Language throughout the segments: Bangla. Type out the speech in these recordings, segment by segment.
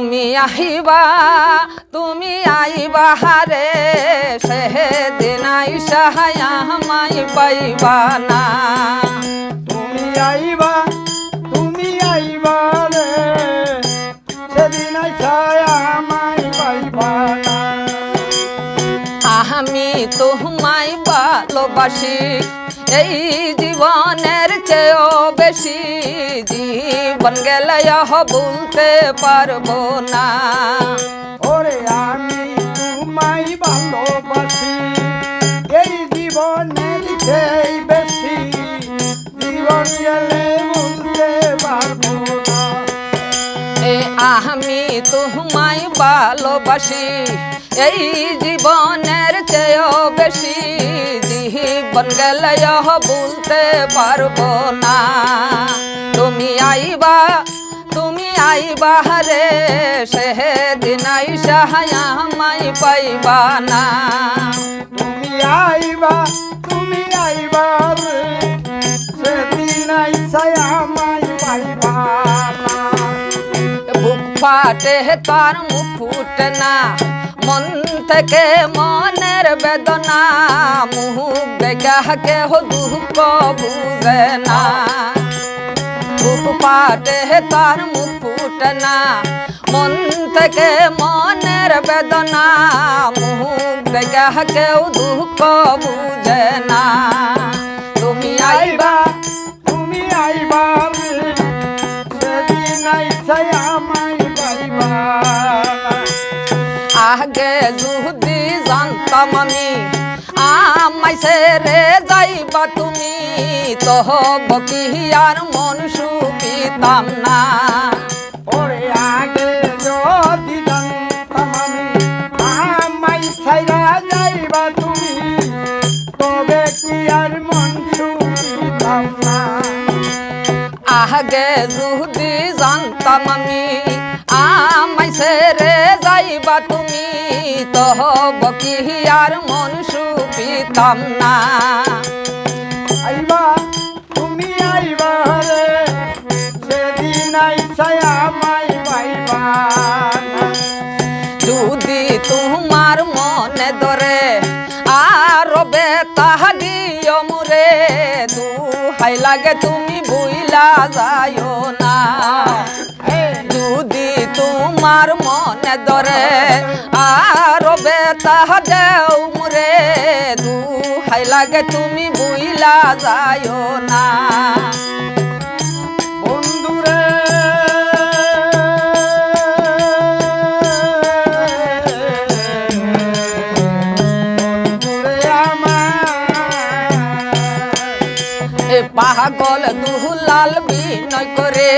তুমি আইবা রে সেদিন আইসা আমায় পাইবা না। তুমি আইবা রে সেদিন আইসা আমায় পাইবা না। আমি তোমায় ভালোবাসি এই জীবনের চেয়েও বেশি, জীবন গেলে ভুলতে পারবো না। ওরে আমি তোমায় ভালোবাসি এই জীবনের চেয়ে বেশি, জীবন গেলে ভুলতে পারবো না। আমি তোমায় ভালোবাসি এই জীবনের চেয়েও বেশি, জীবন গেলে ভুলতে পারবো না। তুমি আইবা রে সেদিন আইসা আমায় পাইবা না। তুমি আইবা রে সেদিন আইসা আমায় পাইবা না। বুক ফাটে তার মুখ ফুটে না, মন থেকে মনের বেদনা, মুখ দেখা কেহ দুঃখ বুঝে না। বুক ফাটে তার মুখ ফুটে না, মন থেকে মনের বেদনা, মুখ দেখা কেউ দুঃখ বুঝে না। তুমি আইবা রে সেদিন আইসা আমায় পাইবা না। আগে যদি জানতাম আমি আমায় ছেড়ে যাইবা তুমি, তহব কি আর মন সুখিতাম না। ওরে আগে যদি জানতাম আমি আমায় ছাইরা যাইবা তুমি, তবে কি আর মন সুখিতাম না। আগে যদি জানতাম আমি আমায় ছেড়ে যাইবা তুমি, তহব কি আর মন সুখিতাম না। তুমি আইবা রে সেদিন আইসা আমায় পাইবা না। যদি তোমার মনে ধরে আর বেতাহ দিও মুরে, দুহাই লাগে তুমি ভুইলা যাইও না। যদি তোমার মনে ধরে আর বেতাহ দেও মুরে, দুহাই লাগে তুমি ভুইলা যাইও না। বন্ধুরে পাগল দুলাল বিনয় করে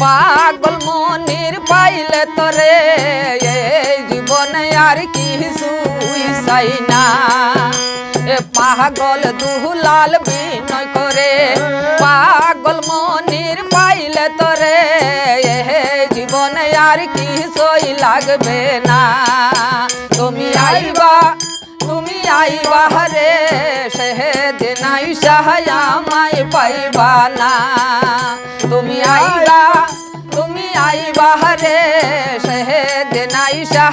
পাগল মনির পাইলে তরে, এই জীবনে আর কিছু চাই না। পাগল দুলাল বিনয় করে পাগল মনির পাইলে তরে, এই জীবনে আর কিছুই লাগবে না। তুমি আইবা রে সেদিন আইসা আমায় পাইবা না। তুমি আইবা রে সেদিন আইসা